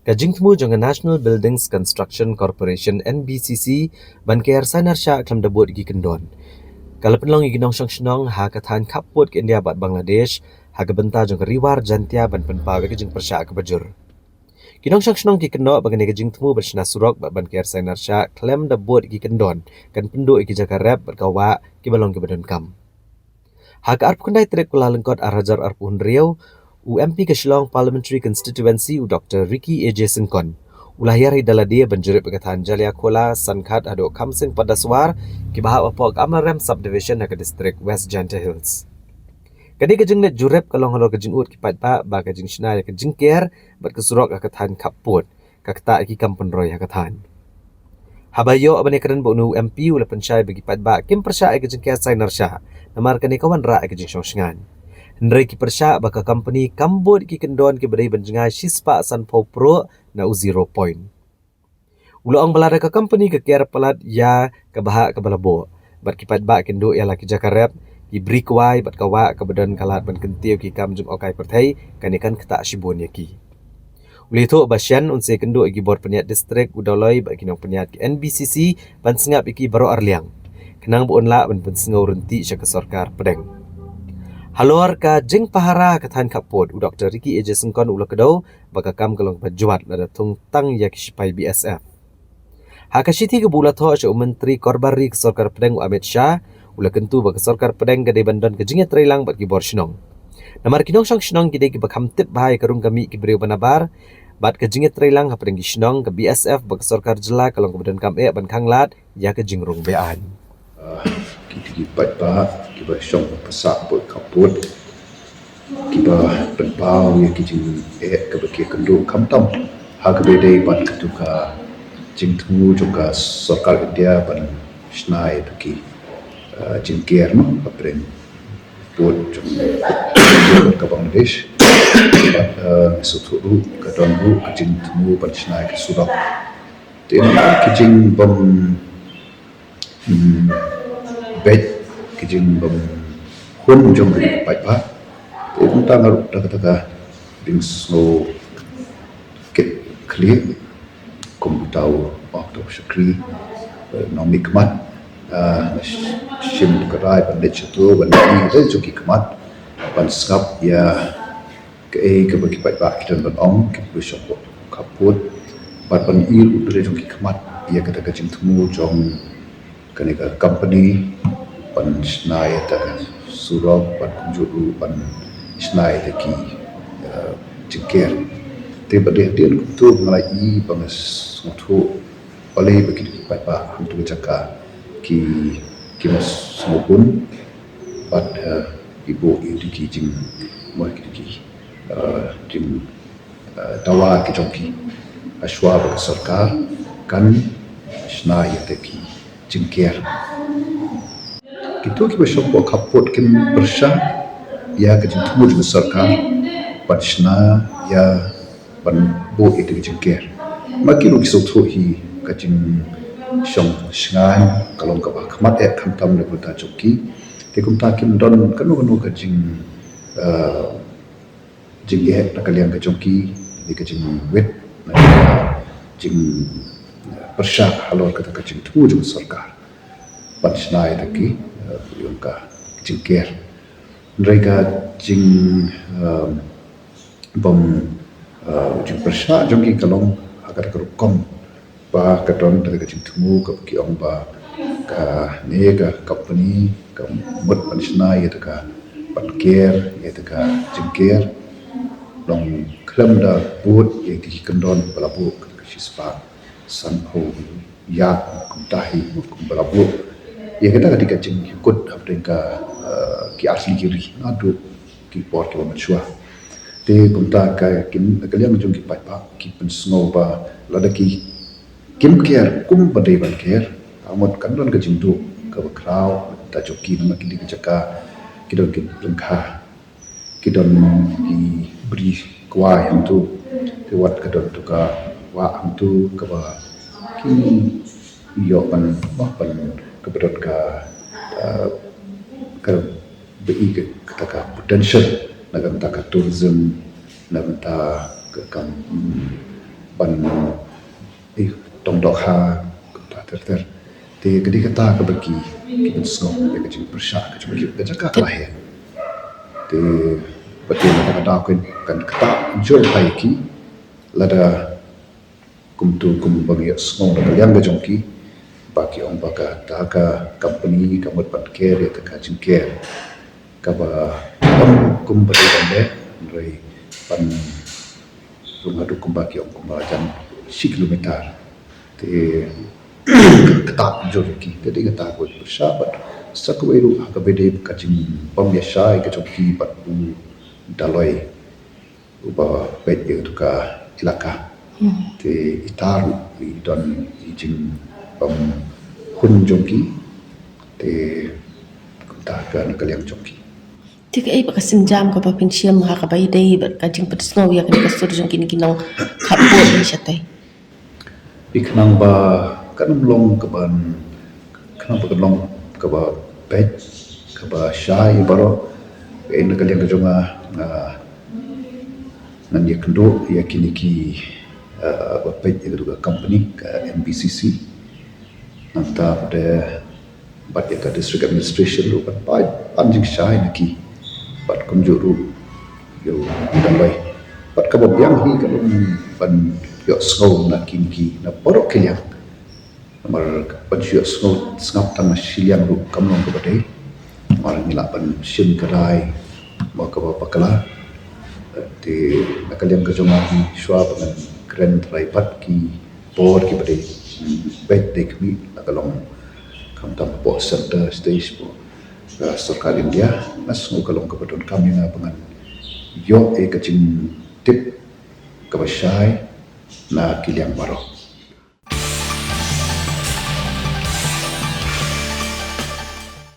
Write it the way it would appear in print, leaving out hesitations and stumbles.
Kajing temu jangan National Buildings Construction Corporation NBCC ban KR Sanar Sha klam debut gi kendon. Kalau penlong gi nong shong ha katan kaput ke India bat Bangladesh ha ke benta jang riwar jantia ban penpa ke jing persha ke bajur. Kinong shong gi kendo bagane ke jing temu bersna surok ban KR Sanar Sha klam debut gi kendon kan pendu gi jakarep berkawa ki balong ke badan kam. Ha ke arp kundai trek kula lengkot arajar arpun riau UMP ke Shillong Parliamentary Constituency Dr. Ricky AJ Sengkon. Ulahir hidala dia banjurip berkatan Jalia Kola Sankat ado Kamsing pada suar ki bahak apok Amarem Subdivision ke distrik West Janta Hills. Kadi kejeng net jurep kalong halor kejeng ut ki patpa ba kejeng shna ya kejeng ker bat kesurok akatan kaput kakta ki kampun roy akatan. Habayo abane keren bo nu UMP ula pensyai bagi patba kim persya kejeng ker sai narsha namar kani kawan ra kejeng shongsngan. Hendrai ki persya baka company kambut ki kendon ki bedai benjengai shispa san pau pro na u 0 point. Ulang balada ka company ke kiara pelat ya ke bahak ke balabo. Bat ki pat ba kendo ya laki jakarep ki beri kuai bat kawa ke badan kalat ban kentiu ki kam jum okai pertai kanikan keta shibun ya ki. Uli itu basyan unse kendo ki bor peniat distrik udaloi ba kinong peniat ki NBCC ban sengap iki baro arliang. Kenang bu onla ban pensengau renti syak sorkar pedeng. Halor ka jeng pahara katan kaput u Dr. Ricky AJ Sengkon ula kedau baka kam kalong pajuat lada tung tang yak sipai BSF. Haka shiti ke bula tho sya menteri korbari ke sorkar pedeng u Amit Shah ula kentu baka sorkar pedeng gade bandon ke jingnya trilang bat ki bor shinong. Namar kinong sang shinong gide ki bakam tip bahai karung kami ki beriu banabar bat ke jingnya trilang ha pedeng ki shinong ke BSF baka sorkar jela kalong ke badan kam ban kanglat ya ke jingrung bean. Kita ba kita syong pasak buat kaput kita penpau yang kita ke bagi kendu kamtam hak bedai ban ketuka jingtu juga sarkar India ban snai tuki jingkier no apren buat ke Bangladesh suturu ke donbu ke jingtu ban snai ke surat dan kijing bam bet kijing bam hun jong bai pa itu tangar kata ding snow kit clear komputau waktu sekri nomik mat sim kerai bandit itu bandit itu joki kemat ban skap ya ke bagi bai pa kita ban ong ke besok kaput ban il dari joki kemat ya kata kajing temu jong kaneka company pan snai takan surok pan kunjuru pan snai taki jingker te bade dia tu ngalai bangas mutu oleh bagi pa hantu jaka ki mas semupun pat ibu itu ki jing mo ki jing tawa ki jongki aswa bagi sarkar kan snai taki jingker kita besok buat kaput kin bersah ya kejeng temu dengan sarkar patshna ya ban bo itu jingker makin kisau tu hi kejeng syong shngan kalau ka khmat khamtam le ta choki te kum ta kim don kanu kejeng jingge ta kalian ke choki ni kejeng wet jing bersah halor kata kejeng temu dengan sarkar patshna taki yung ka jingker mereka jing bom jing persya jongki kalong agar kerukom ba kadon dari jing temu ke kiong ba ka nega company ka mut panisna ya ka patker ya ka jingker long klam da but ya di kendon balabu ka sispa sanho ya kumtahi kum balabu ya kita ketika jing ikut apa ki asli kiri adu ki por ki machua te kumta ka kim kalian jong ki pa ki pen snow ba lada ki kim kier kum badai ban kier amot kandon ka jingdu ka kraw ta joki nama ki jaka ki don ki lengkha ki don ki bri kwa yang tu te wat ka don tu ka wa am tu ka ba ki yo pan kebetulan ke BI ke potential nak kata tourism nak kata ke kan ban tong dok ha ta ter te gedi kata ka bagi ki ben sno ya ka jing persha ka jing ka jaka lah ya te betul na da kan kata jol pai ki lada kumtu kum bagi sno da yang ga jong ki baki ong baka ta ka company ka mot pat ke re ta ka jing ke ka ba kum ba de rei pan rumah dukung bagi ong kum ba jan 10 kilometer te ketak jorki jadi ketak buat bersahabat sakweru hakabede kacing pembiasa ke joki pat bu daloi uba bet ye tuka ilaka te itaru don ijing pem hun joki te kutakan kaliang joki Tika ay bakasim jam ka papin siya makakabay day kajing patisnaw ya kan kasur jong kinikinong kapot ni siya tay. Ikanang ba kanang long kaban kanang long kaba bet kaba syai baro ina kaliang kajonga nan ya kendo ya kiniki ba bet ya juga company ka MBCC nanta pada bat ya ka district administration lu pat anjing syai naki pat kunjuru yo dalai pat kaba biang hi kalung ban yo snow na kinki na porok kiliang mar panjio snow ngap tang siliang ru kamlong ke badai mar ngilapan sim kerai mau ke pakala te nakaliang ke joma ki shwa dengan grand raipat ki por ki badai bet dek mi nakalong kam tam po center stage po sarkar India nas kalong ke badon kami na pangan yo kacing tip kabasai na kiliang baro